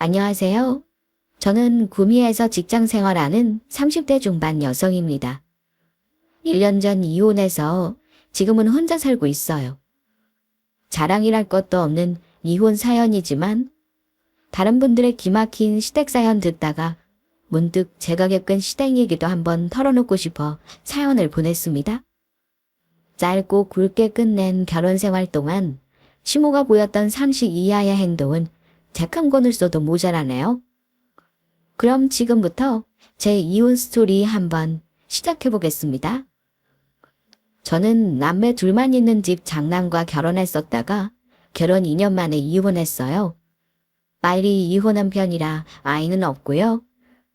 안녕하세요. 저는 구미에서 직장 생활하는 30대 중반 여성입니다. 1년 전 이혼해서 지금은 혼자 살고 있어요. 자랑이랄 것도 없는 이혼 사연이지만 다른 분들의 기막힌 시댁 사연 듣다가 문득 제가 겪은 시댁 얘기도 한번 털어놓고 싶어 사연을 보냈습니다. 짧고 굵게 끝낸 결혼 생활 동안 시모가 보였던 상식 이하의 행동은 책 한 권을 써도 모자라네요. 그럼 지금부터 제 이혼 스토리 한번 시작해 보겠습니다. 저는 남매 둘만 있는 집 장남과 결혼했었다가 결혼 2년 만에 이혼했어요. 빨리 이혼한 편이라 아이는 없고요.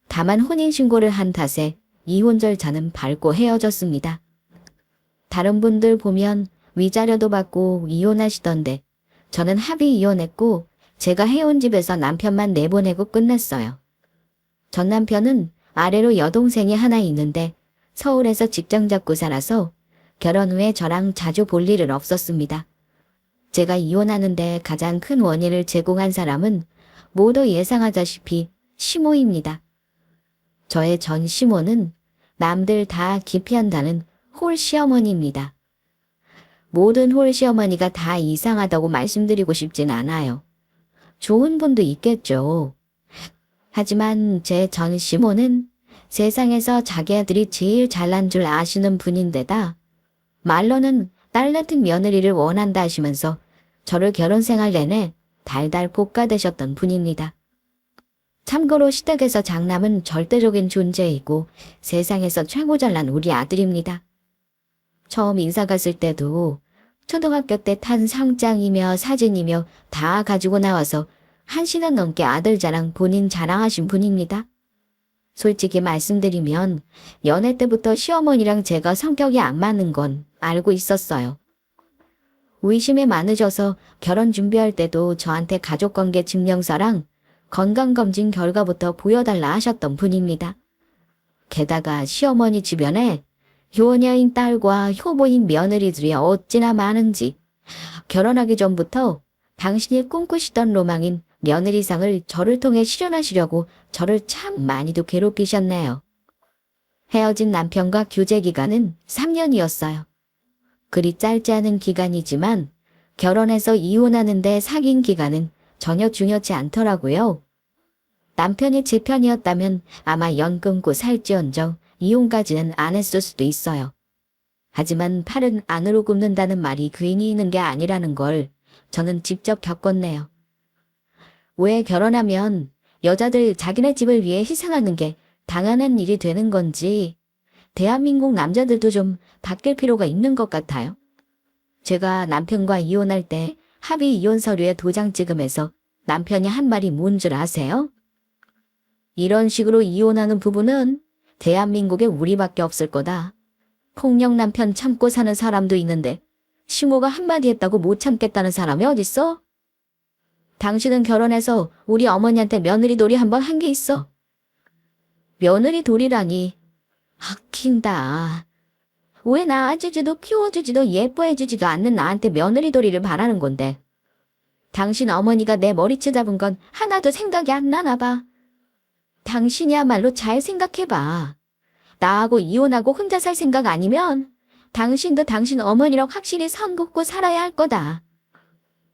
다만 혼인신고를 한 탓에 이혼 절차는 밟고 헤어졌습니다. 다른 분들 보면 위자료도 받고 이혼하시던데 저는 합의 이혼했고 제가 해온 집에서 남편만 내보내고 끝냈어요. 전 남편은 아래로 여동생이 하나 있는데 서울에서 직장 잡고 살아서 결혼 후에 저랑 자주 볼 일은 없었습니다. 제가 이혼하는데 가장 큰 원인을 제공한 사람은 모두 예상하다시피 시모입니다. 저의 전 시모는 남들 다 기피한다는 홀 시어머니입니다. 모든 홀 시어머니가 다 이상하다고 말씀드리고 싶진 않아요. 좋은 분도 있겠죠. 하지만 제 전 시모는 세상에서 자기 아들이 제일 잘난 줄 아시는 분인데다 말로는 딸 같은 며느리를 원한다 하시면서 저를 결혼 생활 내내 달달 볶아대셨던 분입니다. 참고로 시댁에서 장남은 절대적인 존재이고 세상에서 최고 잘난 우리 아들입니다. 처음 인사 갔을 때도 초등학교 때 탄 상장이며 사진이며 다 가지고 나와서 1시간 넘게 아들 자랑 본인 자랑하신 분입니다. 솔직히 말씀드리면 연애 때부터 시어머니랑 제가 성격이 안 맞는 건 알고 있었어요. 의심에 많으셔서 결혼 준비할 때도 저한테 가족관계 증명서랑 건강검진 결과부터 보여달라 하셨던 분입니다. 게다가 시어머니 주변에 효녀인 딸과 효보인 며느리들이 어찌나 많은지 결혼하기 전부터 당신이 꿈꾸시던 로망인 며느리상을 저를 통해 실현하시려고 저를 참 많이도 괴롭히셨네요. 헤어진 남편과 교제 기간은 3년이었어요. 그리 짧지 않은 기간이지만 결혼해서 이혼하는데 사귄 기간은 전혀 중요치 않더라고요. 남편이 제 편이었다면 아마 연 끊고 살지언정 이혼까지는 안 했을 수도 있어요. 하지만 팔은 안으로 굽는다는 말이 괜히 있는 게 아니라는 걸 저는 직접 겪었네요. 왜 결혼하면 여자들 자기네 집을 위해 희생하는 게 당연한 일이 되는 건지 대한민국 남자들도 좀 바뀔 필요가 있는 것 같아요. 제가 남편과 이혼할 때 합의 이혼 서류에 도장 찍으면서 남편이 한 말이 뭔 줄 아세요? 이런 식으로 이혼하는 부부는 대한민국에 우리밖에 없을 거다. 폭력 남편 참고 사는 사람도 있는데 시모가 한마디 했다고 못 참겠다는 사람이 어딨어? 당신은 결혼해서 우리 어머니한테 며느리 놀이 한번 한 게 있어. 며느리 돌이라니. 아낀다. 왜 낳아주지도 키워주지도 예뻐해주지도 않는 나한테 며느리 돌이를 바라는 건데. 당신 어머니가 내 머리채 잡은 건 하나도 생각이 안 나나 봐. 당신이야말로 잘 생각해봐. 나하고 이혼하고 혼자 살 생각 아니면 당신도 당신 어머니랑 확실히 선 긋고 살아야 할 거다.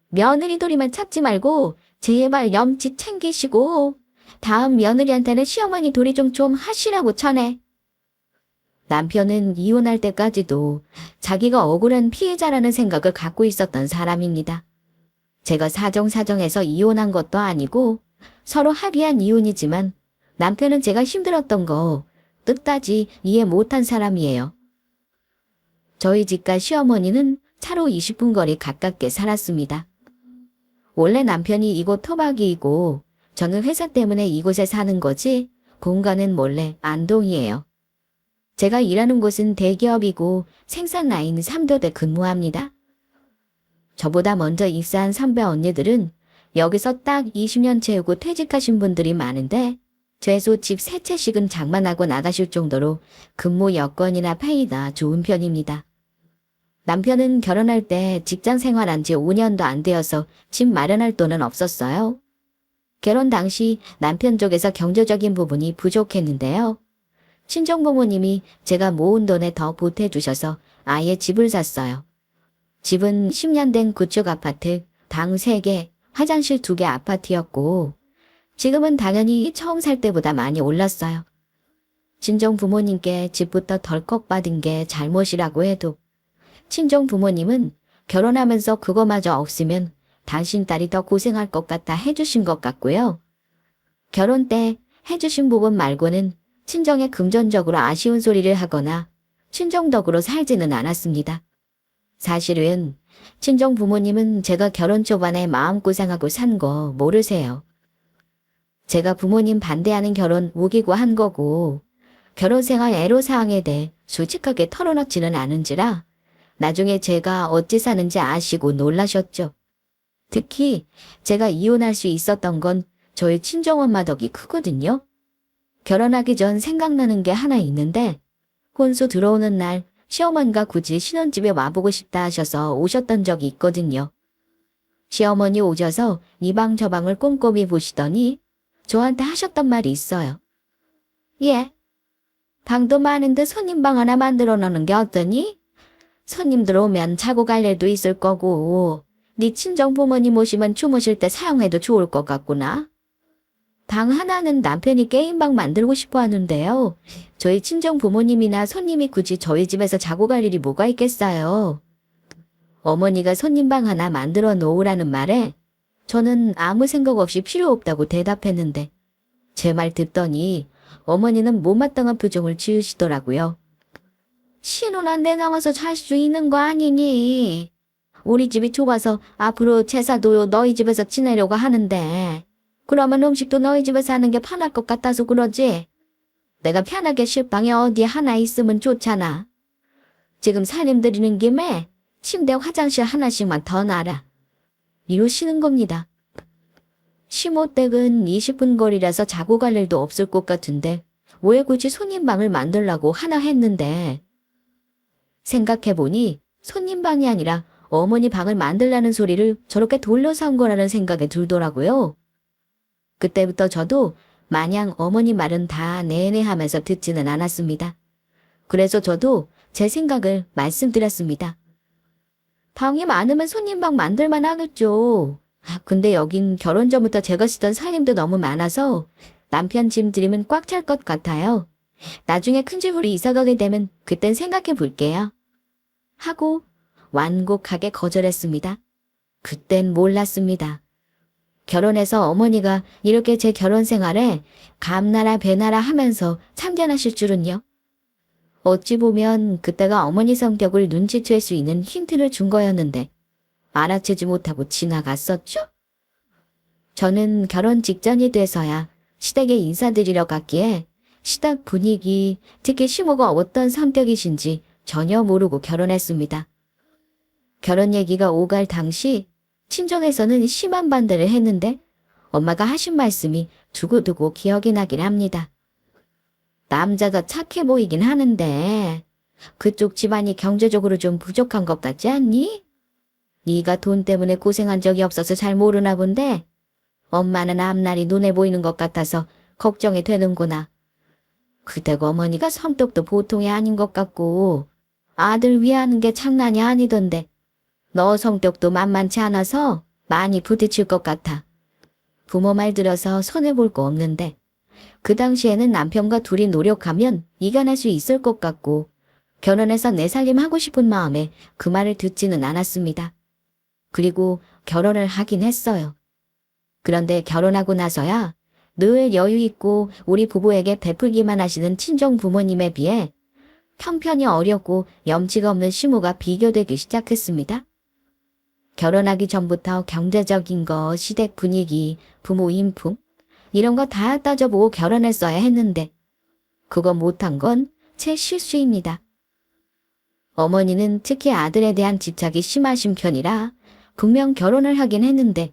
며느리 돌이만 찾지 말고 제발 염치 챙기시고 다음 며느리한테는 시어머니 돌이 좀 하시라고 전해. 남편은 이혼할 때까지도 자기가 억울한 피해자라는 생각을 갖고 있었던 사람입니다. 제가 사정사정해서 이혼한 것도 아니고 서로 합의한 이혼이지만 남편은 제가 힘들었던 거 끝까지 이해 못한 사람이에요. 저희 집과 시어머니는 차로 20분 거리 가깝게 살았습니다. 원래 남편이 이곳 토박이이고 저는 회사 때문에 이곳에 사는 거지 본가는 몰래 안동이에요. 제가 일하는 곳은 대기업이고 생산 라인 3교대 근무합니다. 저보다 먼저 입사한 선배 언니들은 여기서 딱 20년 채우고 퇴직하신 분들이 많은데 최소 집 3채씩은 장만하고 나가실 정도로 근무 여건이나 페이가 좋은 편입니다. 남편은 결혼할 때 직장 생활한 지 5년도 안 되어서 집 마련할 돈은 없었어요. 결혼 당시 남편 쪽에서 경제적인 부분이 부족했는데요. 친정부모님이 제가 모은 돈에 더 보태주셔서 아예 집을 샀어요. 집은 10년 된 구축 아파트, 방 3개, 화장실 2개 아파트였고 지금은 당연히 처음 살 때보다 많이 올랐어요. 친정 부모님께 집부터 덜컥 받은 게 잘못이라고 해도 친정 부모님은 결혼하면서 그거마저 없으면 당신 딸이 더 고생할 것 같다 해주신 것 같고요. 결혼 때 해주신 부분 말고는 친정에 금전적으로 아쉬운 소리를 하거나 친정덕으로 살지는 않았습니다. 사실은 친정 부모님은 제가 결혼 초반에 마음고생하고 산 거 모르세요. 제가 부모님 반대하는 결혼 우기고 한 거고 결혼생활 애로사항에 대해 솔직하게 털어놓지는 않은지라 나중에 제가 어찌 사는지 아시고 놀라셨죠. 특히 제가 이혼할 수 있었던 건 저희 친정엄마 덕이 크거든요. 결혼하기 전 생각나는 게 하나 있는데 혼수 들어오는 날 시어머니가 굳이 신혼집에 와보고 싶다 하셔서 오셨던 적이 있거든요. 시어머니 오셔서 이 방 저 방을 꼼꼼히 보시더니 저한테 하셨던 말이 있어요. 예, 방도 많은데 손님방 하나 만들어 놓는 게 어떠니? 손님들 오면 자고 갈 일도 있을 거고 네 친정 부모님 오시면 주무실 때 사용해도 좋을 것 같구나. 방 하나는 남편이 게임방 만들고 싶어 하는데요. 저희 친정 부모님이나 손님이 굳이 저희 집에서 자고 갈 일이 뭐가 있겠어요. 어머니가 손님방 하나 만들어 놓으라는 말에 저는 아무 생각 없이 필요 없다고 대답했는데 제 말 듣더니 어머니는 못마땅한 표정을 지으시더라고요. 신혼한 데 나와서 잘 수 있는 거 아니니? 우리 집이 좁아서 앞으로 제사도 너희 집에서 지내려고 하는데 그러면 음식도 너희 집에서 하는 게 편할 것 같아서 그러지? 내가 편하게 쉴 방에 어디 하나 있으면 좋잖아. 지금 살림 들이는 김에 침대 화장실 하나씩만 더 놔라. 이러시는 겁니다. 시모댁은 20분 거리라서 자고 갈 일도 없을 것 같은데 왜 굳이 손님방을 만들라고 하나 했는데 생각해보니 손님방이 아니라 어머니 방을 만들라는 소리를 저렇게 돌려서 한 거라는 생각이 들더라고요. 그때부터 저도 마냥 어머니 말은 다 내내 하면서 듣지는 않았습니다. 그래서 저도 제 생각을 말씀드렸습니다. 방이 많으면 손님방 만들만 하겠죠. 근데 여긴 결혼 전부터 제가 쓰던 살림도 너무 많아서 남편 짐 들이면 꽉 찰 것 같아요. 나중에 큰 집으로 이사 가게 되면 그땐 생각해 볼게요. 하고 완곡하게 거절했습니다. 그땐 몰랐습니다. 결혼해서 어머니가 이렇게 제 결혼 생활에 감나라 배나라 하면서 참견하실 줄은요. 어찌 보면 그때가 어머니 성격을 눈치챌 수 있는 힌트를 준 거였는데 알아채지 못하고 지나갔었죠. 저는 결혼 직전이 돼서야 시댁에 인사드리러 갔기에 시댁 분위기, 특히 시모가 어떤 성격이신지 전혀 모르고 결혼했습니다. 결혼 얘기가 오갈 당시 친정에서는 심한 반대를 했는데 엄마가 하신 말씀이 두고두고 기억이 나긴 합니다. 남자가 착해 보이긴 하는데 그쪽 집안이 경제적으로 좀 부족한 것 같지 않니? 네가 돈 때문에 고생한 적이 없어서 잘 모르나 본데 엄마는 앞날이 눈에 보이는 것 같아서 걱정이 되는구나. 그대고 어머니가 성격도 보통이 아닌 것 같고 아들 위하는 게 장난이 아니던데 너 성격도 만만치 않아서 많이 부딪힐 것 같아. 부모 말 들어서 손해볼 거 없는데 그 당시에는 남편과 둘이 노력하면 이겨낼 수 있을 것 같고 결혼해서 내 살림 하고 싶은 마음에 그 말을 듣지는 않았습니다. 그리고 결혼을 하긴 했어요. 그런데 결혼하고 나서야 늘 여유 있고 우리 부부에게 베풀기만 하시는 친정 부모님에 비해 형편이 어렵고 염치가 없는 시모가 비교되기 시작했습니다. 결혼하기 전부터 경제적인 거, 시댁 분위기, 부모 인품 이런 거 다 따져보고 결혼했어야 했는데 그거 못한 건 제 실수입니다. 어머니는 특히 아들에 대한 집착이 심하신 편이라 분명 결혼을 하긴 했는데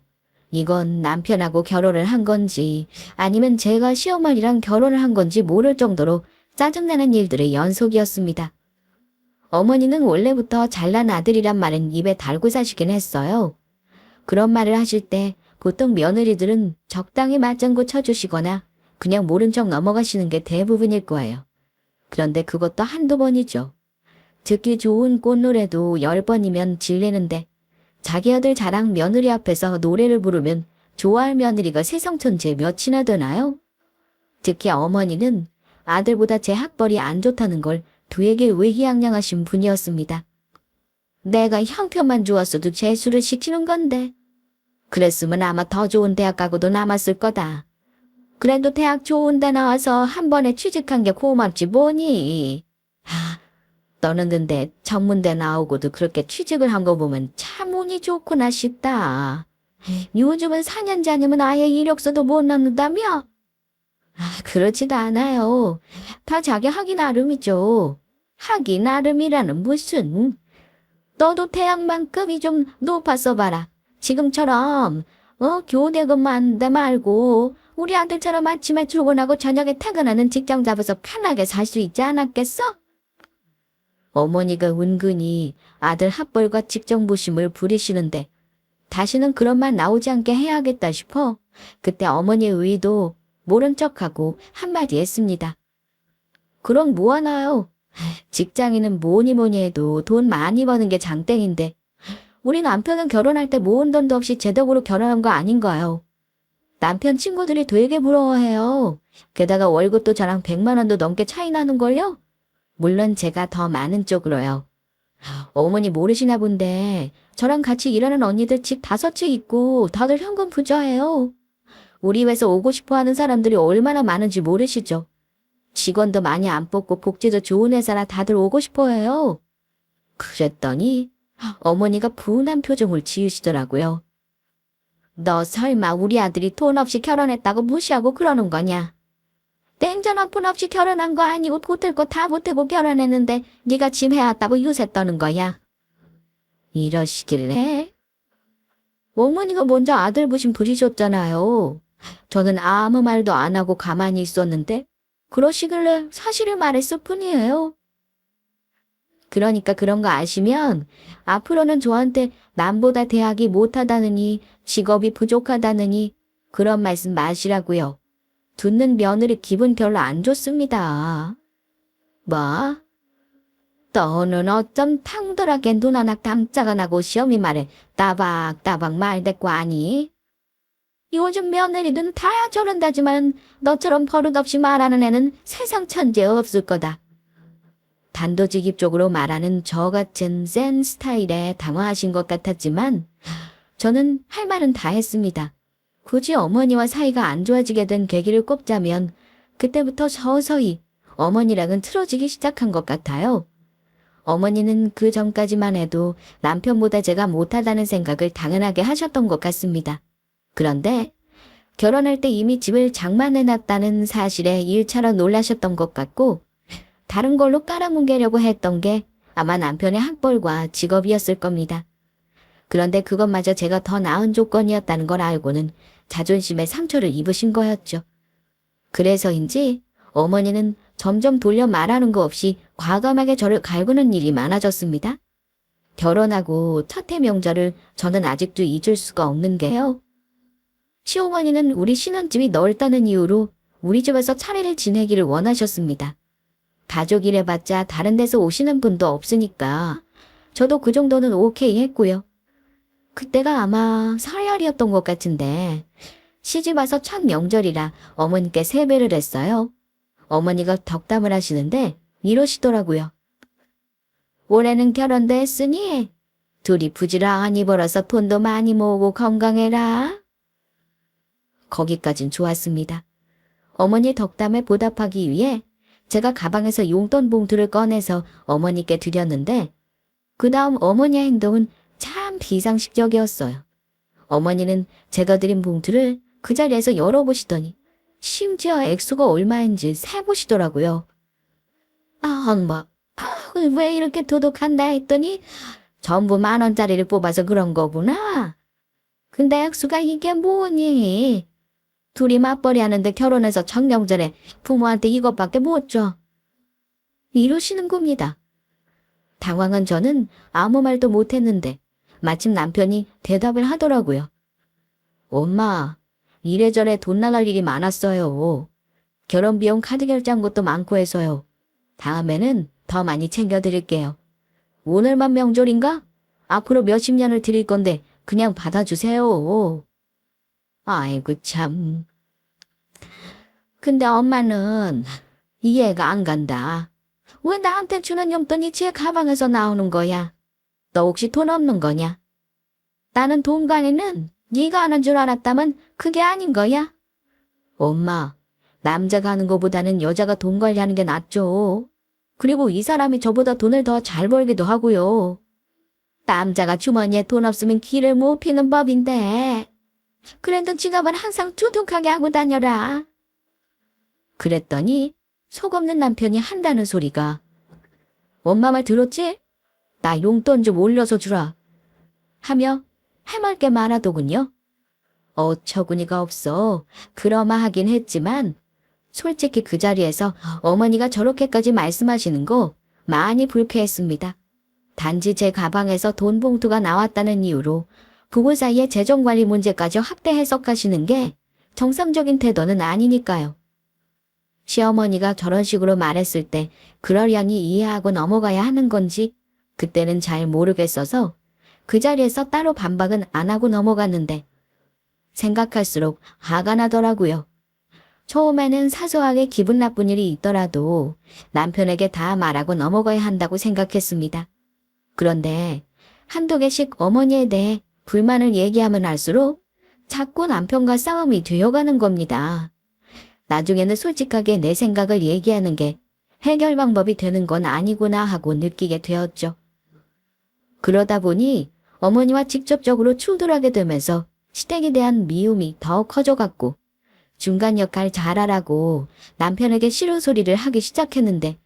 이건 남편하고 결혼을 한 건지 아니면 제가 시어머니랑 결혼을 한 건지 모를 정도로 짜증나는 일들의 연속이었습니다. 어머니는 원래부터 잘난 아들이란 말은 입에 달고 사시긴 했어요. 그런 말을 하실 때 보통 며느리들은 적당히 맞장구 쳐주시거나 그냥 모른 척 넘어가시는 게 대부분일 거예요. 그런데 그것도 한두 번이죠. 듣기 좋은 꽃노래도 10번이면 질리는데 자기 아들 자랑 며느리 앞에서 노래를 부르면 좋아할 며느리가 세상천지에 몇이나 되나요? 특히 어머니는 아들보다 제 학벌이 안 좋다는 걸 두에게 의기양양하신 분이었습니다. 내가 형편만 좋았어도 재수를 시키는 건데 그랬으면 아마 더 좋은 대학 가고도 남았을 거다. 그래도 대학 좋은 데 나와서 한 번에 취직한 게 고맙지 뭐니. 너는 근데 전문대 나오고도 그렇게 취직을 한 거 보면 참 운이 좋구나 싶다. 요즘은 4년자님은 아예 이력서도 못 넣는다며? 그렇지도 않아요. 다 자기 하기 나름이죠. 하기 나름이라는 무슨. 너도 대학만큼이 좀 높았어 봐라. 지금처럼 교대금만 내 말고 우리 아들처럼 아침에 출근하고 저녁에 퇴근하는 직장 잡아서 편하게 살 수 있지 않았겠어? 어머니가 은근히 아들 학벌과 직정부심을 부리시는데 다시는 그런 말 나오지 않게 해야겠다 싶어 그때 어머니의 의도 모른 척하고 한마디 했습니다. 그럼 뭐하나요? 직장인은 뭐니 뭐니 해도 돈 많이 버는 게 장땡인데 우리 남편은 결혼할 때 모은 돈도 없이 제 덕으로 결혼한 거 아닌가요? 남편 친구들이 되게 부러워해요. 게다가 월급도 저랑 100만 원도 넘게 차이 나는걸요? 물론 제가 더 많은 쪽으로요. 어머니 모르시나 본데 저랑 같이 일하는 언니들 집 5채 있고 다들 현금 부자예요. 우리 회사 오고 싶어 하는 사람들이 얼마나 많은지 모르시죠? 직원도 많이 안 뽑고 복지도 좋은 회사라 다들 오고 싶어 해요. 그랬더니 어머니가 분한 표정을 지으시더라고요. 너 설마 우리 아들이 돈 없이 결혼했다고 무시하고 그러는 거냐? 냉전 한 푼 없이 결혼한 거 아니고 보탤 거 다 보태고 결혼했는데 네가 짐 해왔다고 요새 떠는 거야. 이러시길래 어머니가 먼저 아들 부심 부리셨잖아요. 저는 아무 말도 안 하고 가만히 있었는데 그러시길래 사실을 말했을 뿐이에요. 그러니까 그런 거 아시면 앞으로는 저한테 남보다 대학이 못하다느니 직업이 부족하다느니 그런 말씀 마시라고요. 듣는 며느리 기분 별로 안 좋습니다. 뭐? 너는 어쩜 탕돌하게 눈 하나 깜짝 안 하고 시험이 말에 따박따박 말대꾸 하니? 요즘 며느리는 다 저런다지만 너처럼 버릇없이 말하는 애는 세상 천지에 없을 거다. 단도직입적으로 말하는 저 같은 센 스타일에 당황하신 것 같았지만 저는 할 말은 다 했습니다. 굳이 어머니와 사이가 안 좋아지게 된 계기를 꼽자면 그때부터 서서히 어머니랑은 틀어지기 시작한 것 같아요. 어머니는 그 전까지만 해도 남편보다 제가 못하다는 생각을 당연하게 하셨던 것 같습니다. 그런데 결혼할 때 이미 집을 장만해놨다는 사실에 1차로 놀라셨던 것 같고 다른 걸로 깔아뭉개려고 했던 게 아마 남편의 학벌과 직업이었을 겁니다. 그런데 그것마저 제가 더 나은 조건이었다는 걸 알고는 자존심에 상처를 입으신 거였죠. 그래서인지 어머니는 점점 돌려 말하는 거 없이 과감하게 저를 갈구는 일이 많아졌습니다. 결혼하고 첫 해 명절을 저는 아직도 잊을 수가 없는 게요. 시어머니는 우리 신혼집이 넓다는 이유로 우리 집에서 차례를 지내기를 원하셨습니다. 가족이래봤자 다른 데서 오시는 분도 없으니까 저도 그 정도는 오케이 했고요. 그때가 아마 설날이었던 것 같은데 시집 와서 첫 명절이라 어머니께 세배를 했어요. 어머니가 덕담을 하시는데 이러시더라고요. 올해는 결혼도 했으니 둘이 부지런히 벌어서 돈도 많이 모으고 건강해라. 거기까진 좋았습니다. 어머니 덕담에 보답하기 위해 제가 가방에서 용돈 봉투를 꺼내서 어머니께 드렸는데 그 다음 어머니의 행동은 참 비상식적이었어요. 어머니는 제가 드린 봉투를 그 자리에서 열어보시더니 심지어 액수가 얼마인지 세보시더라고요. 왜 이렇게 도둑한다 했더니 전부 10,000원짜리를 뽑아서 그런 거구나. 근데 액수가 이게 뭐니? 둘이 맞벌이 하는데 결혼해서 청명절에 부모한테 이것밖에 못 줘. 이러시는 겁니다. 당황한 저는 아무 말도 못했는데 마침 남편이 대답을 하더라고요. 엄마, 이래저래 돈 나갈 일이 많았어요. 결혼비용 카드 결제한 것도 많고 해서요. 다음에는 더 많이 챙겨드릴게요. 오늘만 명절인가? 앞으로 몇십 년을 드릴 건데 그냥 받아주세요. 아이고 참. 근데 엄마는 이해가 안 간다. 왜 나한테 주는 용돈이 제 가방에서 나오는 거야? 너 혹시 돈 없는 거냐? 나는 돈 관리는 네가 하는 줄 알았다면 그게 아닌 거야? 엄마, 남자가 하는 거보다는 여자가 돈 관리하는 게 낫죠. 그리고 이 사람이 저보다 돈을 더 잘 벌기도 하고요. 남자가 주머니에 돈 없으면 길을 못 피는 법인데. 그래도 지갑은 항상 두둑하게 하고 다녀라. 그랬더니 속 없는 남편이 한다는 소리가 엄마 말 들었지? 나 용돈 좀 올려서 주라. 하며 해맑게 말하더군요. 어처구니가 없어 그러마하긴 했지만 솔직히 그 자리에서 어머니가 저렇게까지 말씀하시는 거 많이 불쾌했습니다. 단지 제 가방에서 돈 봉투가 나왔다는 이유로 부부 사이의 재정관리 문제까지 확대 해석하시는 게 정상적인 태도는 아니니까요. 시어머니가 저런 식으로 말했을 때 그러려니 이해하고 넘어가야 하는 건지 그때는 잘 모르겠어서 그 자리에서 따로 반박은 안 하고 넘어갔는데 생각할수록 화가 나더라고요. 처음에는 사소하게 기분 나쁜 일이 있더라도 남편에게 다 말하고 넘어가야 한다고 생각했습니다. 그런데 한두 개씩 어머니에 대해 불만을 얘기하면 할수록 자꾸 남편과 싸움이 되어가는 겁니다. 나중에는 솔직하게 내 생각을 얘기하는 게 해결 방법이 되는 건 아니구나 하고 느끼게 되었죠. 그러다 보니 어머니와 직접적으로 충돌하게 되면서 시댁에 대한 미움이 더 커져갔고 중간 역할 잘하라고 남편에게 싫은 소리를 하기 시작했는데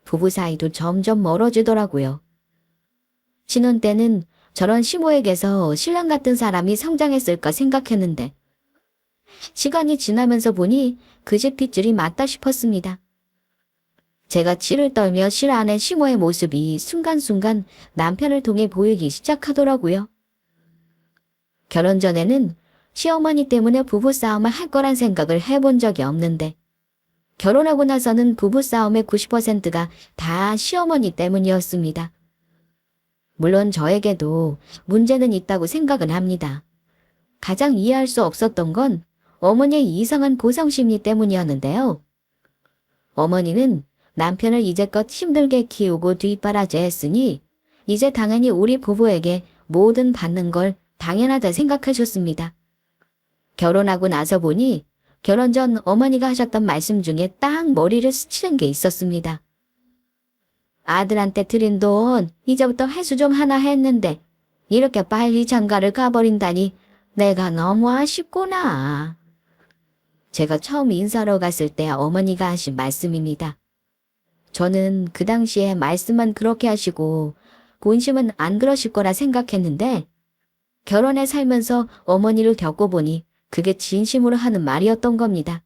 부부 사이도 점점 멀어지더라고요. 신혼 때는 저런 시모에게서 신랑 같은 사람이 성장했을까 생각했는데 시간이 지나면서 보니 그 집 핏줄이 맞다 싶었습니다. 제가 치를 떨며 싫어하는 시모의 모습이 순간순간 남편을 통해 보이기 시작하더라고요. 결혼 전에는 시어머니 때문에 부부싸움을 할 거란 생각을 해본 적이 없는데 결혼하고 나서는 부부싸움의 90%가 다 시어머니 때문이었습니다. 물론 저에게도 문제는 있다고 생각은 합니다. 가장 이해할 수 없었던 건 어머니의 이상한 보상심리 때문이었는데요. 어머니는 남편을 이제껏 힘들게 키우고 뒷바라지했으니 이제 당연히 우리 부부에게 뭐든 받는 걸 당연하다 생각하셨습니다. 결혼하고 나서 보니 결혼 전 어머니가 하셨던 말씀 중에 딱 머리를 스치는 게 있었습니다. 아들한테 드린 돈 이제부터 회수 좀 하나 했는데 이렇게 빨리 장가를 가버린다니 내가 너무 아쉽구나. 제가 처음 인사하러 갔을 때 어머니가 하신 말씀입니다. 저는 그 당시에 말씀만 그렇게 하시고 본심은 안 그러실 거라 생각했는데 결혼해 살면서 어머니를 겪어보니 그게 진심으로 하는 말이었던 겁니다.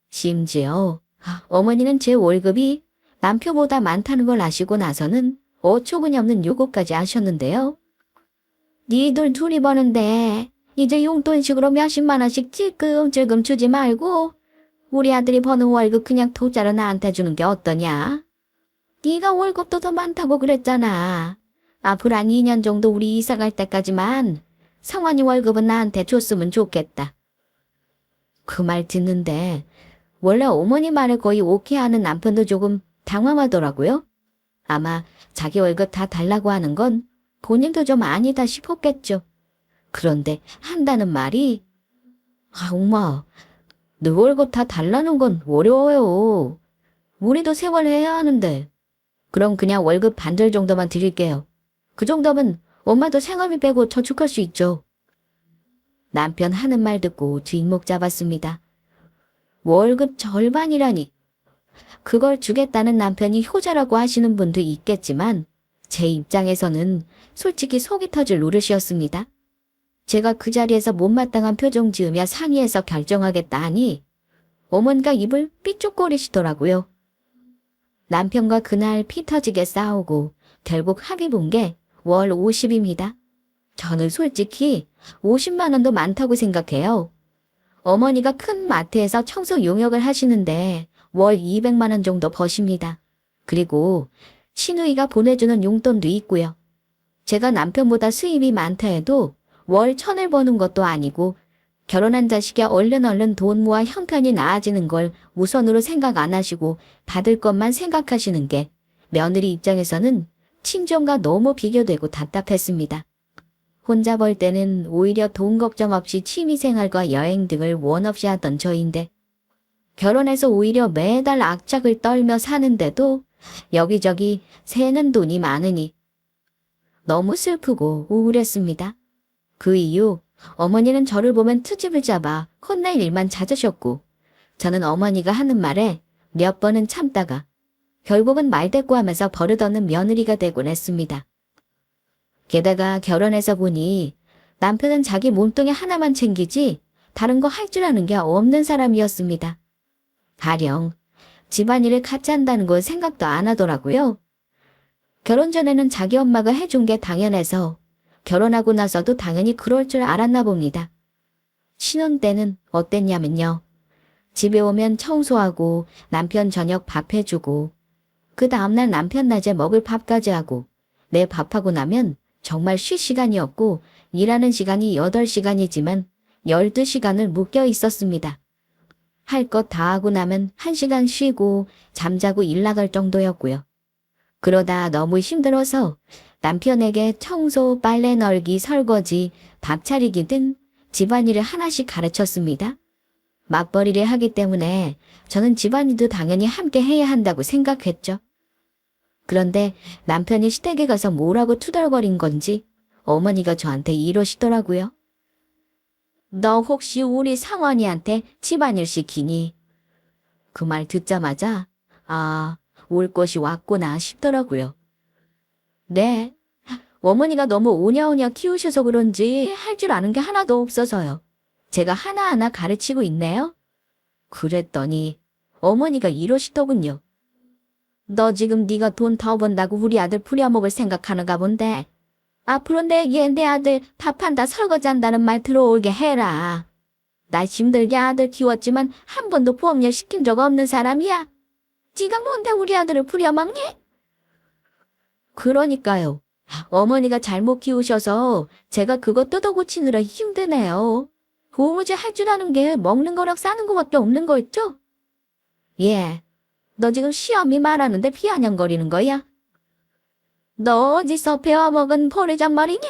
심지어 어머니는 제 월급이 남편보다 많다는 걸 아시고 나서는 어처구니없는 요구까지 하셨는데요. 니들 둘이 버는데 이제 용돈식으로 몇십만 원씩 찔끔찔끔 주지 말고 우리 아들이 버는 월급 그냥 통짜로 나한테 주는 게 어떠냐? 네가 월급도 더 많다고 그랬잖아. 앞으로 한 2년 정도 우리 이사 갈 때까지만 성환이 월급은 나한테 줬으면 좋겠다. 그 말 듣는데 원래 어머니 말에 거의 오케이 하는 남편도 조금 당황하더라고요. 아마 자기 월급 다 달라고 하는 건 본인도 좀 아니다 싶었겠죠. 그런데 한다는 말이 엄마, 너 월급 다 달라는 건 어려워요. 우리도 생활해야 하는데. 그럼 그냥 월급 반절 정도만 드릴게요. 그 정도면 엄마도 생활비 빼고 저축할 수 있죠. 남편 하는 말 듣고 뒷목 잡았습니다. 월급 절반이라니. 그걸 주겠다는 남편이 효자라고 하시는 분도 있겠지만 제 입장에서는 솔직히 속이 터질 노릇이었습니다. 제가 그 자리에서 못마땅한 표정 지으며 상의해서 결정하겠다 하니 어머니가 입을 삐죽거리시더라고요. 남편과 그날 피 터지게 싸우고 결국 합의 본 게 월 50입니다. 저는 솔직히 50만 원도 많다고 생각해요. 어머니가 큰 마트에서 청소 용역을 하시는데 월 200만 원 정도 버십니다. 그리고 시누이가 보내주는 용돈도 있고요. 제가 남편보다 수입이 많다 해도 월 1,000을 버는 것도 아니고 결혼한 자식이 얼른 돈 모아 형편이 나아지는 걸 우선으로 생각 안 하시고 받을 것만 생각하시는 게 며느리 입장에서는 친정과 너무 비교되고 답답했습니다. 혼자 벌 때는 오히려 돈 걱정 없이 취미생활과 여행 등을 원 없이 하던 저인데 결혼해서 오히려 매달 악착을 떨며 사는데도 여기저기 새는 돈이 많으니 너무 슬프고 우울했습니다. 그 이후 어머니는 저를 보면 트집을 잡아 혼낼 일만 찾으셨고 저는 어머니가 하는 말에 몇 번은 참다가 결국은 말대꾸하면서 버릇없는 며느리가 되곤 했습니다. 게다가 결혼해서 보니 남편은 자기 몸뚱이 하나만 챙기지 다른 거 할 줄 아는 게 없는 사람이었습니다. 가령 집안일을 같이 한다는 걸 생각도 안 하더라고요. 결혼 전에는 자기 엄마가 해준 게 당연해서 결혼하고 나서도 당연히 그럴 줄 알았나 봅니다. 신혼 때는 어땠냐면요. 집에 오면 청소하고 남편 저녁 밥 해주고 그 다음날 남편 낮에 먹을 밥까지 하고 내 밥하고 나면 정말 쉴 시간이 없고 일하는 시간이 8시간이지만 12시간을 묶여 있었습니다. 할 것 다 하고 나면 1시간 쉬고 잠자고 일 나갈 정도였고요. 그러다 너무 힘들어서 남편에게 청소, 빨래 널기, 설거지, 밥 차리기 등 집안일을 하나씩 가르쳤습니다. 맞벌이를 하기 때문에 저는 집안일도 당연히 함께 해야 한다고 생각했죠. 그런데 남편이 시댁에 가서 뭐라고 투덜거린 건지 어머니가 저한테 이러시더라고요. 너 혹시 우리 상원이한테 집안일 시키니? 그 말 듣자마자 올 것이 왔구나 싶더라고요. 네, 어머니가 너무 오냐오냐 키우셔서 그런지 할 줄 아는 게 하나도 없어서요. 제가 하나하나 가르치고 있네요. 그랬더니 어머니가 이러시더군요. 너 지금 네가 돈 더 번다고 우리 아들 부려먹을 생각하는가 본데. 앞으로 내 아들 밥한다 설거지한다는 말 들어오게 해라. 나 힘들게 아들 키웠지만 한 번도 부업일 시킨 적 없는 사람이야. 네가 뭔데 우리 아들을 부려먹니? 그러니까요. 어머니가 잘못 키우셔서 제가 그거 뜯어고치느라 힘드네요. 도무지 할 줄 아는 게 먹는 거랑 싸는 거밖에 없는 거 있죠? 예. 너 지금 시엄이 말하는데 비아냥거리는 거야? 너 어디서 배워먹은 버르장머리니?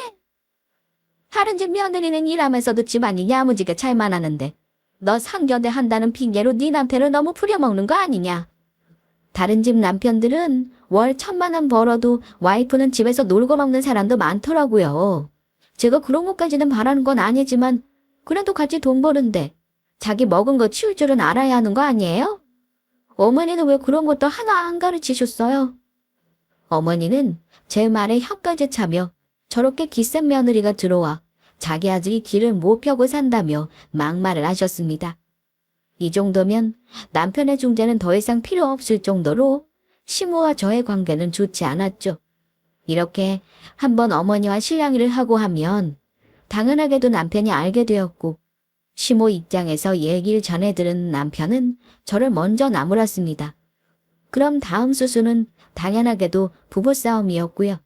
다른 집 며느리는 일하면서도 집안일 야무지게 잘만 하는데 너 상견례 한다는 핑계로 네 남편을 너무 부려먹는 거 아니냐? 다른 집 남편들은 월 1,000만 원 벌어도 와이프는 집에서 놀고 먹는 사람도 많더라고요. 제가 그런 것까지는 바라는 건 아니지만 그래도 같이 돈 버는데 자기 먹은 거 치울 줄은 알아야 하는 거 아니에요? 어머니는 왜 그런 것도 하나 안 가르치셨어요? 어머니는 제 말에 혀까지 차며 저렇게 기센 며느리가 들어와 자기 아들이 길을 못 펴고 산다며 막말을 하셨습니다. 이 정도면 남편의 중재는 더 이상 필요 없을 정도로 시모와 저의 관계는 좋지 않았죠. 이렇게 한번 어머니와 실랑이를 하고 하면 당연하게도 남편이 알게 되었고 시모 입장에서 얘기를 전해 들은 남편은 저를 먼저 나무랐습니다. 그럼 다음 수순은 당연하게도 부부싸움이었고요.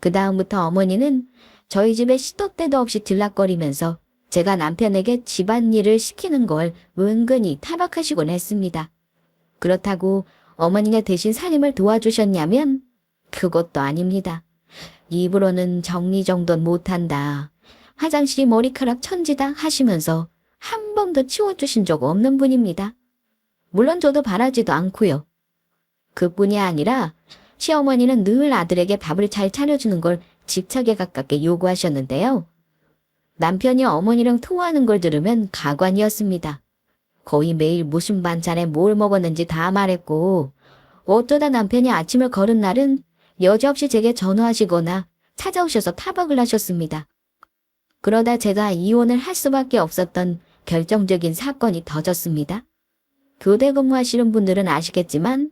그 다음부터 어머니는 저희 집에 시도 때도 없이 들락거리면서 제가 남편에게 집안일을 시키는 걸 은근히 타박하시곤 했습니다. 그렇다고 어머니가 대신 살림을 도와주셨냐면 그것도 아닙니다. 입으로는 정리정돈 못한다. 화장실이 머리카락 천지다 하시면서 한 번도 치워주신 적 없는 분입니다. 물론 저도 바라지도 않고요. 그뿐이 아니라 시어머니는 늘 아들에게 밥을 잘 차려주는 걸 집착에 가깝게 요구하셨는데요. 남편이 어머니랑 통화하는 걸 들으면 가관이었습니다. 거의 매일 무슨 반찬에 뭘 먹었는지 다 말했고 어쩌다 남편이 아침을 걸은 날은 여지없이 제게 전화하시거나 찾아오셔서 타박을 하셨습니다. 그러다 제가 이혼을 할 수밖에 없었던 결정적인 사건이 터졌습니다. 교대 근무하시는 분들은 아시겠지만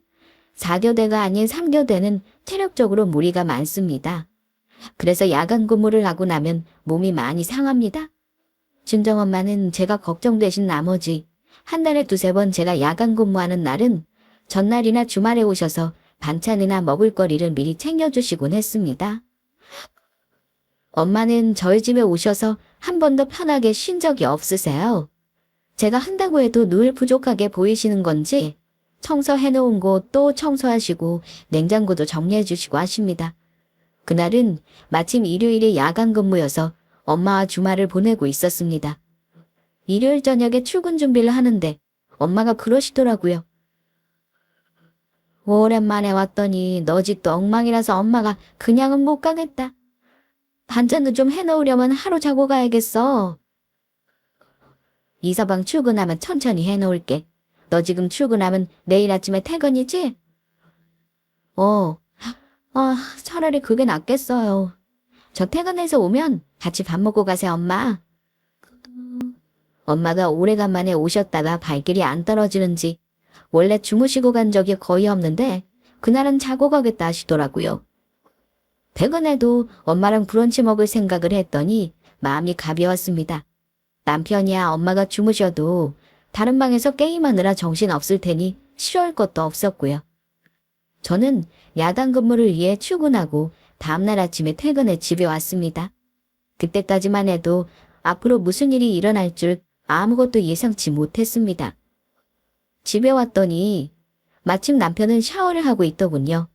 4교대가 아닌 3교대는 체력적으로 무리가 많습니다. 그래서 야간 근무를 하고 나면 몸이 많이 상합니다. 친정엄마는 제가 걱정되신 나머지 한 달에 두세 번 제가 야간 근무하는 날은 전날이나 주말에 오셔서 반찬이나 먹을거리를 미리 챙겨주시곤 했습니다. 엄마는 저희 집에 오셔서 한 번도 편하게 쉰 적이 없으세요. 제가 한다고 해도 늘 부족하게 보이시는 건지 청소해놓은 곳 또 청소하시고 냉장고도 정리해주시고 하십니다. 그날은 마침 일요일이 야간 근무여서 엄마와 주말을 보내고 있었습니다. 일요일 저녁에 출근 준비를 하는데 엄마가 그러시더라고요. 오랜만에 왔더니 너 집도 엉망이라서 엄마가 그냥은 못 가겠다. 반찬도 좀 해놓으려면 하루 자고 가야겠어. 이서방 출근하면 천천히 해놓을게. 너 지금 출근하면 내일 아침에 퇴근이지? 차라리 그게 낫겠어요. 저 퇴근해서 오면 같이 밥 먹고 가세요, 엄마. 엄마가 오래간만에 오셨다가 발길이 안 떨어지는지 원래 주무시고 간 적이 거의 없는데 그날은 자고 가겠다 하시더라고요. 퇴근해도 엄마랑 브런치 먹을 생각을 했더니 마음이 가벼웠습니다. 남편이야 엄마가 주무셔도 다른 방에서 게임하느라 정신 없을 테니 싫어할 것도 없었고요. 저는 야간 근무를 위해 출근하고 다음날 아침에 퇴근해 집에 왔습니다. 그때까지만 해도 앞으로 무슨 일이 일어날 줄 아무것도 예상치 못했습니다. 집에 왔더니 마침 남편은 샤워를 하고 있더군요.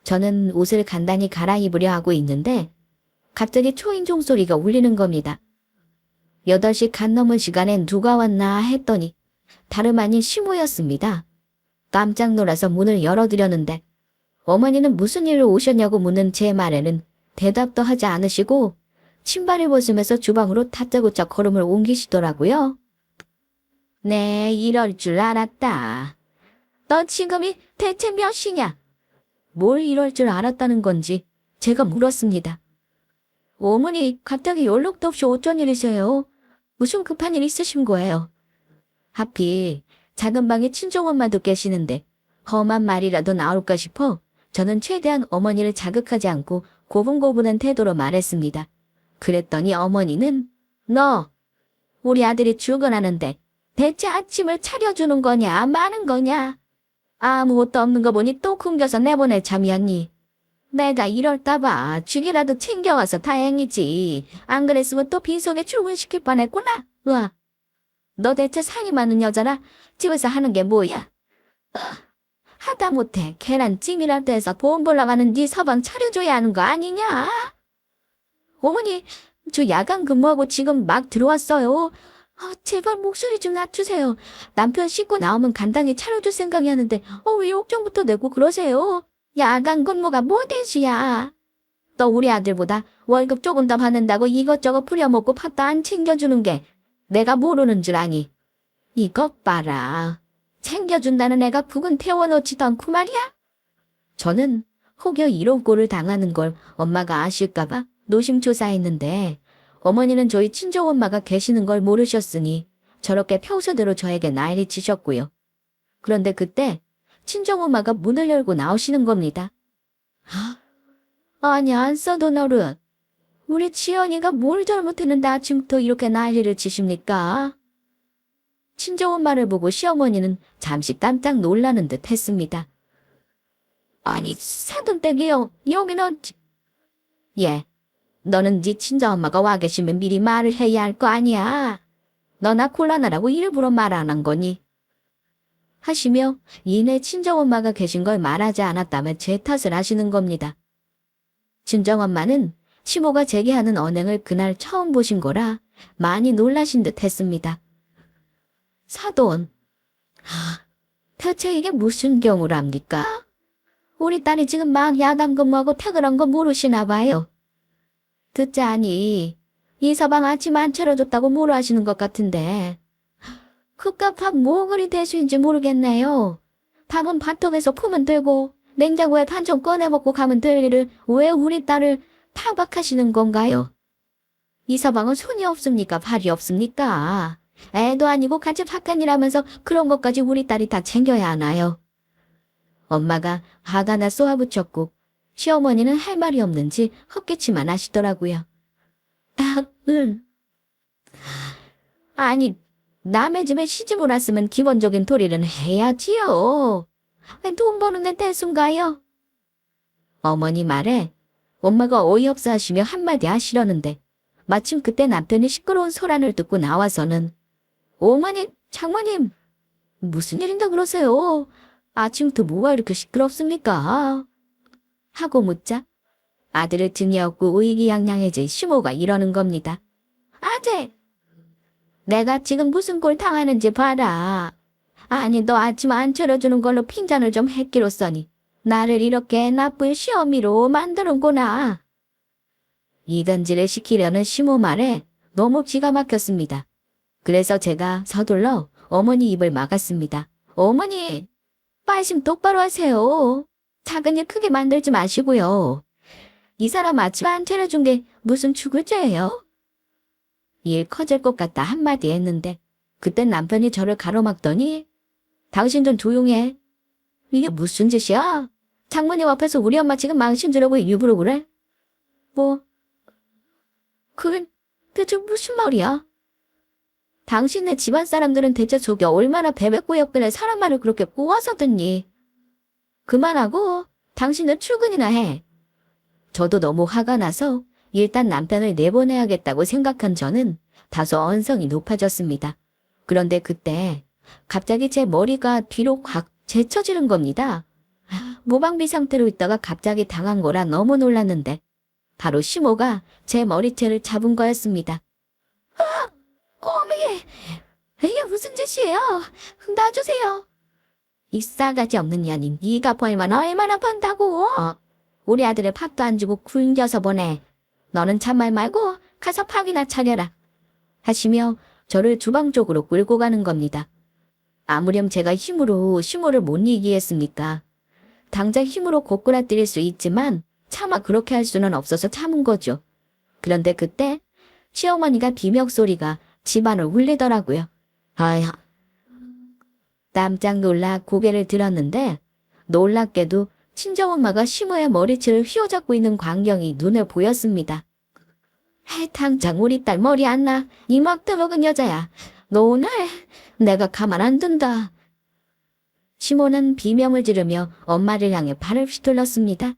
저는 옷을 간단히 갈아입으려 하고 있는데 갑자기 초인종 소리가 울리는 겁니다. 8시 간 넘은 시간엔 누가 왔나 했더니 다름 아닌 시모였습니다. 깜짝 놀라서 문을 열어드렸는데 어머니는 무슨 일로 오셨냐고 묻는 제 말에는 대답도 하지 않으시고 신발을 벗으면서 주방으로 다짜고짜 걸음을 옮기시더라고요. 네, 이럴 줄 알았다. 너 지금이 대체 몇 시냐? 뭘 이럴 줄 알았다는 건지 제가 물었습니다. 어머니 갑자기 연락도 없이 어쩐 일이세요? 무슨 급한 일 있으신 거예요? 하필 작은 방에 친정엄마도 계시는데 험한 말이라도 나올까 싶어 저는 최대한 어머니를 자극하지 않고 고분고분한 태도로 말했습니다. 그랬더니 어머니는 너 우리 아들이 출근하는데 대체 아침을 차려주는 거냐 마는 거냐? 아무것도 없는 거 보니 또 굶겨서 내보낼 참이었니? 내가 이럴까봐 죽이라도 챙겨와서 다행이지. 안 그랬으면 또 빈속에 출근시킬 뻔했구나. 으아. 너 대체 상이 많은 여자라 집에서 하는 게 뭐야? 하다못해 계란찜이라도 해서 돈 벌러가는 네 서방 차려줘야 하는 거 아니냐? 어머니, 저 야간 근무하고 지금 막 들어왔어요. 제발 목소리 좀 낮추세요. 남편 씻고 나오면 간단히 차려줄 생각이었는데 왜 욕정부터 내고 그러세요? 야간 근무가 뭐 대시야. 너 우리 아들보다 월급 조금 더 받는다고 이것저것 부려먹고 팥도 안 챙겨주는 게 내가 모르는 줄 아니. 이것 봐라. 챙겨준다는 애가 국은 태워놓지도 않고 말이야. 저는 혹여 이런 꼴을 당하는 걸 엄마가 아실까봐 노심초사했는데 어머니는 저희 친정엄마가 계시는 걸 모르셨으니 저렇게 평소대로 저에게 난리 치셨고요. 그런데 그때 친정엄마가 문을 열고 나오시는 겁니다. 아니 안 써도 어른. 우리 지연이가 뭘 잘못했는데 아침부터 이렇게 난리를 치십니까? 친정엄마를 보고 시어머니는 잠시 깜짝 놀라는 듯 했습니다. 아니 사돈댁이요. 여기는... 예. 너는 네 친정엄마가 와 계시면 미리 말을 해야 할 거 아니야. 너나 곤란하라고 일부러 말 안 한 거니? 하시며 이내 친정엄마가 계신 걸 말하지 않았다며 제 탓을 하시는 겁니다. 친정엄마는 시모가 제게 하는 언행을 그날 처음 보신 거라 많이 놀라신 듯 했습니다. 사돈, 대체 이게 무슨 경우랍니까? 우리 딸이 지금 막 야간 근무하고 퇴근한 거 모르시나 봐요. 듣자니 이 서방 아침 안 차려줬다고 뭐라 하시는 것 같은데 그깟 밥 뭐 그리 대수인지 모르겠네요. 밥은 밥통에서 풀면 되고 냉장고에 반 좀 꺼내 먹고 가면 될 일을 왜 우리 딸을 타박하시는 건가요? 이 서방은 손이 없습니까? 발이 없습니까? 애도 아니고 같이 바깥일하면서 그런 것까지 우리 딸이 다 챙겨야 하나요? 엄마가 화가 나 쏘아붙였고 시어머니는 할 말이 없는지 헛기침만 하시더라고요. 아, 응. 아니, 남의 집에 시집을 왔으면 기본적인 도리는 해야지요. 왜 돈 버는데 대순가요? 어머니 말에 엄마가 어이없어 하시며 한마디 하시려는데 마침 그때 남편이 시끄러운 소란을 듣고 나와서는 어머니, 장모님, 무슨 일인가 그러세요? 아침부터 뭐가 이렇게 시끄럽습니까? 하고 묻자 아들을 등에 업고 의기양양해진 시모가 이러는 겁니다. 아재! 내가 지금 무슨 꼴 당하는지 봐라. 아니 너 아침 안 차려주는 걸로 핀잔을 좀 했기로써니 나를 이렇게 나쁜 시어미로 만드는구나. 이간질을 시키려는 시모 말에 너무 기가 막혔습니다. 그래서 제가 서둘러 어머니 입을 막았습니다. 어머니, 말씀 똑바로 하세요. 작은 일 크게 만들지 마시고요. 이 사람 아침 안 차려준 게 무슨 죽을 죄예요? 일 커질 것 같다 한마디 했는데 그땐 남편이 저를 가로막더니 당신 좀 조용해. 이게 무슨 짓이야? 장모님 앞에서 우리 엄마 지금 망신 주려고 일부러 그래? 뭐? 그건 대체 무슨 말이야? 당신네 집안 사람들은 대체 저게 얼마나 베베꼬였길래 사람 말을 그렇게 꼬아서 듣니? 그만하고 당신은 출근이나 해. 저도 너무 화가 나서 일단 남편을 내보내야겠다고 생각한 저는 다소 언성이 높아졌습니다. 그런데 그때 갑자기 제 머리가 뒤로 확 제쳐지는 겁니다. 모방비 상태로 있다가 갑자기 당한 거라 너무 놀랐는데 바로 시모가 제 머리채를 잡은 거였습니다. 어머니, 이게 무슨 짓이에요? 놔주세요. 이 싸가지 없는 년이 네가 벌면 얼마나 번다고? 우리 아들을 밥도 안 주고 굶겨서 보내. 너는 참말 말고 가서 밥이나 차려라. 하시며 저를 주방 쪽으로 끌고 가는 겁니다. 아무렴 제가 힘으로 시모를 못 이기겠습니까? 당장 힘으로 고꾸라뜨릴 수 있지만 차마 그렇게 할 수는 없어서 참은 거죠. 그런데 그때 시어머니가 비명소리가 집안을 울리더라고요. 아야. 깜짝 놀라 고개를 들었는데 놀랍게도 친정엄마가 시모의 머리채를 휘어잡고 있는 광경이 눈에 보였습니다. 당장 우리 딸 머리 안 나. 이 막대 먹은 여자야. 너 오늘 내가 가만 안 둔다. 시모는 비명을 지르며 엄마를 향해 발을 휘둘렀습니다.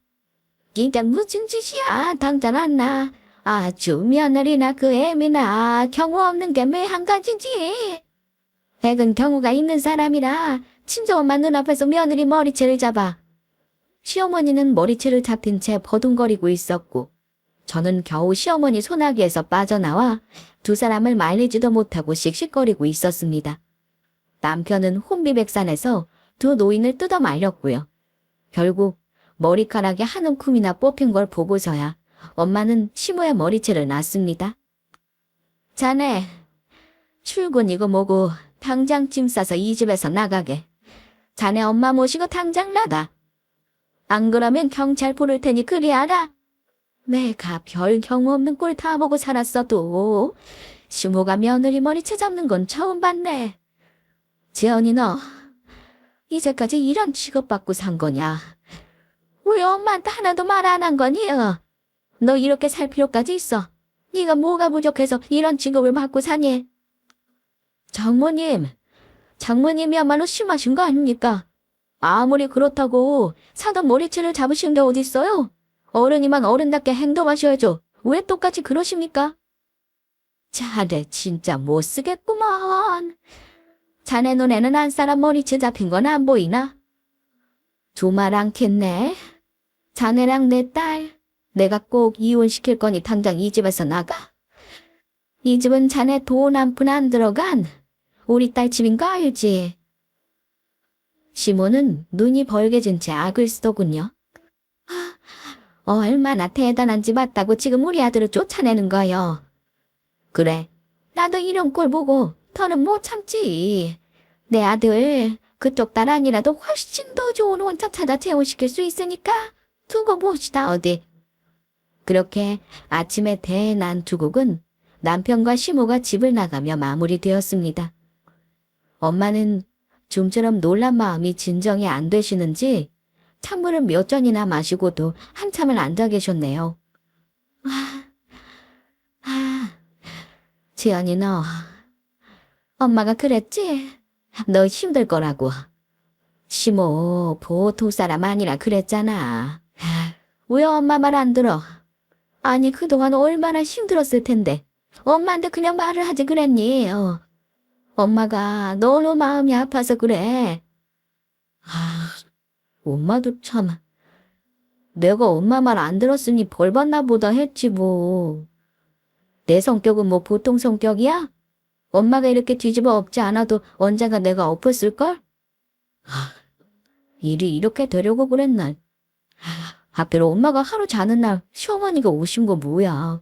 이게 무슨 짓이야. 당장 안 나. 아주 며느리나 그 애미나 경우 없는 게 매 한 가지지. 백은 경우가 있는 사람이라 친정엄마 눈앞에서 며느리 머리채를 잡아. 시어머니는 머리채를 잡힌 채 버둥거리고 있었고 저는 겨우 시어머니 소나기에서 빠져나와 두 사람을 말리지도 못하고 씩씩거리고 있었습니다. 남편은 혼비백산해서 두 노인을 뜯어 말렸고요. 결국 머리카락이 한 움큼이나 뽑힌 걸 보고서야 엄마는 시모의 머리채를 놨습니다. 자네, 출근이고 뭐고 당장 짐 싸서 이 집에서 나가게. 자네 엄마 모시고 당장 나가. 안 그러면 경찰 부를 테니 그리 알아. 내가 별 경우 없는 꼴 다 보고 살았어도 시모가 며느리 머리채 잡는 건 처음 봤네. 재현이 너 이제까지 이런 취급받고 산 거냐? 우리 엄마한테 하나도 말 안 한 거니? 너 이렇게 살 필요까지 있어? 네가 뭐가 부족해서 이런 취급을 받고 사니? 장모님이야말로 심하신 거 아닙니까? 아무리 그렇다고 사돈 머리채를 잡으신 게 어딨어요? 어른이만 어른답게 행동하셔야죠. 왜 똑같이 그러십니까? 자네 진짜 못 쓰겠구먼. 자네 눈에는 한 사람 머리채 잡힌 건 안 보이나? 두말 않겠네. 자네랑 내 딸, 내가 꼭 이혼시킬 거니 당장 이 집에서 나가. 이 집은 자네 돈 한 푼 안 들어간 우리 딸 집인 거 알지? 시모는 눈이 벌게진 채 악을 쓰더군요. 얼마나 대단한지 맞다고 지금 우리 아들을 쫓아내는 거요. 그래, 나도 이런 꼴 보고 더는 못 참지. 내 아들 그쪽 딸 아니라도 훨씬 더 좋은 원차 찾아 재혼시킬 수 있으니까 두고 봅시다 어디. 그렇게 아침에 대난투국은 남편과 시모가 집을 나가며 마무리되었습니다. 엄마는 좀처럼 놀란 마음이 진정이 안 되시는지 찬물을 몇 잔이나 마시고도 한참을 앉아 계셨네요. 지연이 너, 엄마가 그랬지? 너 힘들 거라고. 시모 보통 사람 아니라 그랬잖아. 왜 엄마 말 안 들어? 아니 그동안 얼마나 힘들었을 텐데 엄마한테 그냥 말을 하지 그랬니? 엄마가 너무 마음이 아파서 그래. 엄마도 참. 내가 엄마 말 안 들었으니 벌 받나 보다 했지 뭐. 내 성격은 뭐 보통 성격이야? 엄마가 이렇게 뒤집어 엎지 않아도 언젠가 내가 엎었을걸? 일이 이렇게 되려고 그랬나? 하필 엄마가 하루 자는 날 시어머니가 오신 거 뭐야?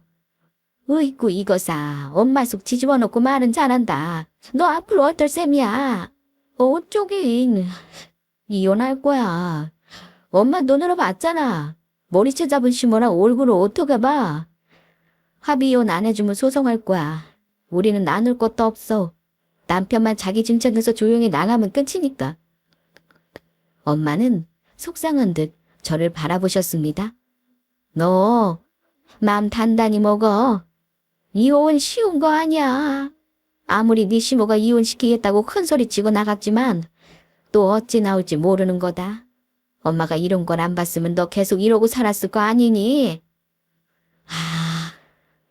으이구 이거사 엄마 속 뒤집어 놓고 말은 잘한다. 너 앞으로 어떨 셈이야? 어쩌긴 이혼할 거야. 엄마 눈으로 봤잖아. 머리채 잡은 시모랑 얼굴을 어떻게 봐? 합의 이혼 안 해주면 소송할 거야. 우리는 나눌 것도 없어. 남편만 자기 진척해서 조용히 나가면 끝이니까. 엄마는 속상한 듯 저를 바라보셨습니다. 너 마음 단단히 먹어. 이혼 쉬운 거 아니야. 아무리 네 시모가 이혼시키겠다고 큰소리치고 나갔지만 또 어찌 나올지 모르는 거다. 엄마가 이런 걸 안 봤으면 너 계속 이러고 살았을 거 아니니?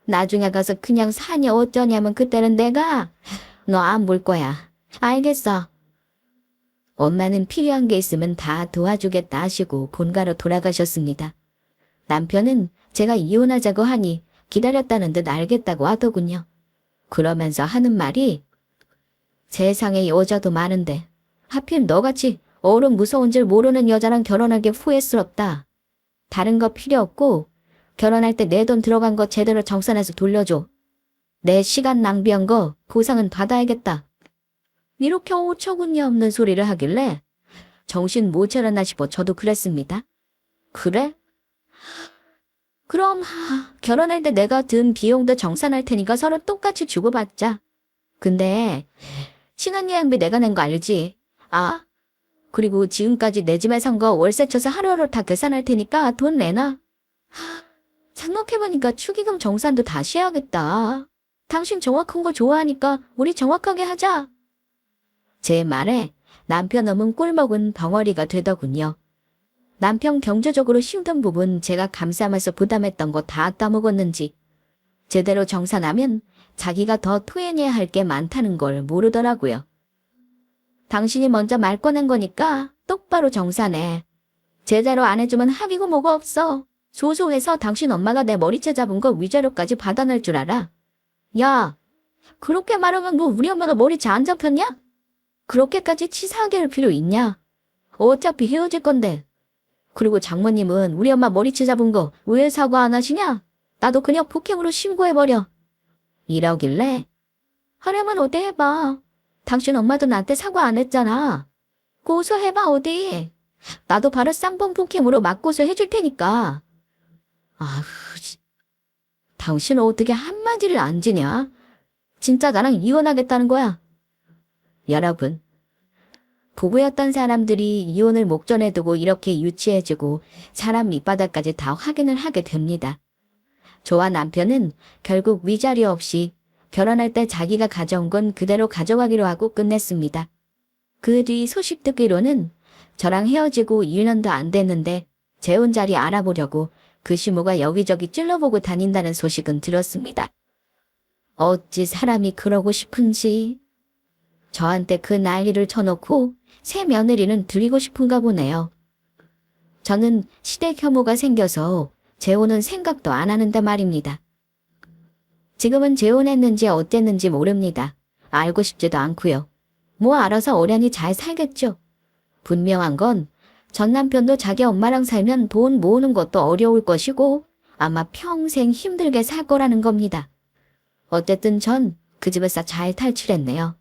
나중에 가서 그냥 사냐 어쩌냐면 그때는 내가 너 안 볼 거야. 알겠어. 엄마는 필요한 게 있으면 다 도와주겠다 하시고 본가로 돌아가셨습니다. 남편은 제가 이혼하자고 하니 기다렸다는 듯 알겠다고 하더군요. 그러면서 하는 말이 세상에 여자도 많은데 하필 너같이 어른 무서운 줄 모르는 여자랑 결혼하기 후회스럽다. 다른 거 필요 없고 결혼할 때 내 돈 들어간 거 제대로 정산해서 돌려줘. 내 시간 낭비한 거 보상은 받아야겠다. 이렇게 어처구니 없는 소리를 하길래 정신 못 차렸나 싶어 저도 그랬습니다. 그래? 그럼 결혼할 때 내가 든 비용도 정산할 테니까 서로 똑같이 주고받자. 근데 신혼여행비 내가 낸 거 알지? 그리고 지금까지 내 집에 산 거 월세 쳐서 하루하루 다 계산할 테니까 돈 내놔. 생각해보니까 축의금 정산도 다시 해야겠다. 당신 정확한 거 좋아하니까 우리 정확하게 하자. 제 말에 남편 놈은 꿀먹은 덩어리가 되더군요. 남편 경제적으로 힘든 부분 제가 감싸면서 부담했던 거 다 따먹었는지 제대로 정산하면 자기가 더 토해내야 할 게 많다는 걸 모르더라고요. 당신이 먼저 말 꺼낸 거니까 똑바로 정산해. 제대로 안 해주면 합의고 뭐가 없어. 소송해서 당신 엄마가 내 머리채 잡은 거 위자료까지 받아낼 줄 알아. 야, 그렇게 말하면 뭐 우리 엄마가 머리채 안 잡혔냐? 그렇게까지 치사하게 할 필요 있냐? 어차피 헤어질 건데. 그리고 장모님은 우리 엄마 머리채 잡은 거 왜 사과 안 하시냐? 나도 그냥 폭행으로 신고해버려. 이러길래 하려면 어디 해봐. 당신 엄마도 나한테 사과 안 했잖아. 고소해봐 어디. 나도 바로 쌍봉 폭행으로 맞고서 해줄 테니까. 당신 어떻게 한마디를 안 지냐? 진짜 나랑 이혼하겠다는 거야. 여러분, 부부였던 사람들이 이혼을 목전에 두고 이렇게 유치해지고 사람 밑바닥까지 다 확인을 하게 됩니다. 저와 남편은 결국 위자료 없이 결혼할 때 자기가 가져온 건 그대로 가져가기로 하고 끝냈습니다. 그 뒤 소식 듣기로는 저랑 헤어지고 1년도 안 됐는데 재혼 자리 알아보려고 그 시모가 여기저기 찔러보고 다닌다는 소식은 들었습니다. 어찌 사람이 그러고 싶은지. 저한테 그 난리를 쳐놓고 새 며느리는 드리고 싶은가 보네요. 저는 시댁 혐오가 생겨서 재혼은 생각도 안 하는데 말입니다. 지금은 재혼했는지 어땠는지 모릅니다. 알고 싶지도 않고요. 뭐 알아서 어련히 잘 살겠죠. 분명한 건 전 남편도 자기 엄마랑 살면 돈 모으는 것도 어려울 것이고 아마 평생 힘들게 살 거라는 겁니다. 어쨌든 전 그 집에서 잘 탈출했네요.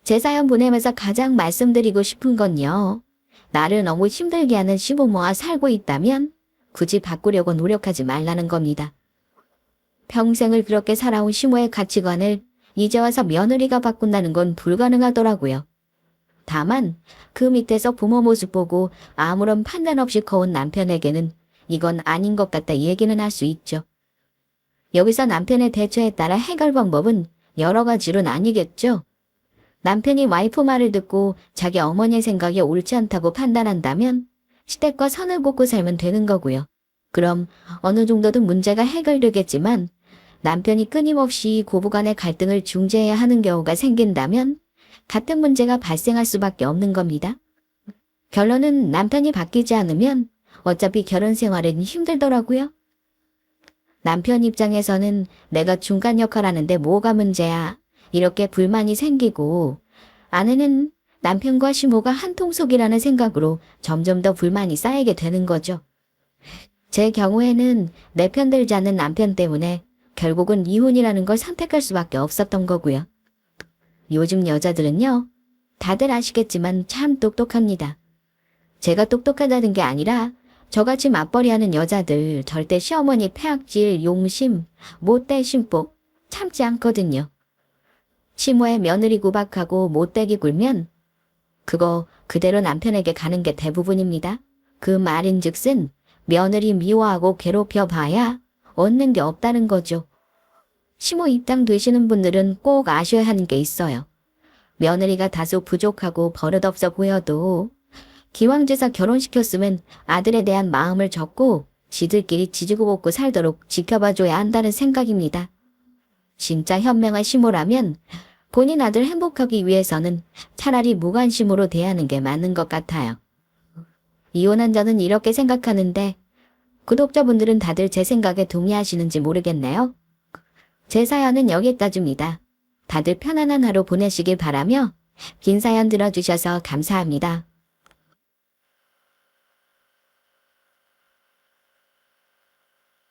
제 사연 보내면서 가장 말씀드리고 싶은 건요. 나를 너무 힘들게 하는 시부모와 살고 있다면 굳이 바꾸려고 노력하지 말라는 겁니다. 평생을 그렇게 살아온 시모의 가치관을 이제 와서 며느리가 바꾼다는 건 불가능하더라고요. 다만 그 밑에서 부모 모습 보고 아무런 판단 없이 커온 남편에게는 이건 아닌 것 같다 얘기는 할 수 있죠. 여기서 남편의 대처에 따라 해결 방법은 여러 가지로 나뉘겠죠. 남편이 와이프 말을 듣고 자기 어머니의 생각이 옳지 않다고 판단한다면 시댁과 선을 긋고 살면 되는 거고요. 그럼 어느 정도든 문제가 해결되겠지만 남편이 끊임없이 고부간의 갈등을 중재해야 하는 경우가 생긴다면 같은 문제가 발생할 수밖에 없는 겁니다. 결론은 남편이 바뀌지 않으면 어차피 결혼 생활은 힘들더라고요. 남편 입장에서는 내가 중간 역할 하는데 뭐가 문제야 이렇게 불만이 생기고, 아내는 남편과 시모가 한 통속이라는 생각으로 점점 더 불만이 쌓이게 되는 거죠. 제 경우에는 내 편 들지 않는 남편 때문에 결국은 이혼이라는 걸 선택할 수밖에 없었던 거고요. 요즘 여자들은요, 다들 아시겠지만 참 똑똑합니다. 제가 똑똑하다는 게 아니라 저같이 맞벌이하는 여자들 절대 시어머니 폐악질, 용심, 못돼 심보 참지 않거든요. 시모의 며느리 구박하고 못되게 굴면 그거 그대로 남편에게 가는 게 대부분입니다. 그 말인즉슨 며느리 미워하고 괴롭혀 봐야 얻는 게 없다는 거죠. 시모 입장 되시는 분들은 꼭 아셔야 하는 게 있어요. 며느리가 다소 부족하고 버릇없어 보여도 기왕제사 결혼시켰으면 아들에 대한 마음을 접고 지들끼리 지지고 볶고 살도록 지켜봐줘야 한다는 생각입니다. 진짜 현명한 시모라면 본인 아들 행복하기 위해서는 차라리 무관심으로 대하는 게 맞는 것 같아요. 이혼한 저는 이렇게 생각하는데 구독자분들은 다들 제 생각에 동의하시는지 모르겠네요. 제 사연은 여기까지입니다. 다들 편안한 하루 보내시길 바라며 긴 사연 들어주셔서 감사합니다.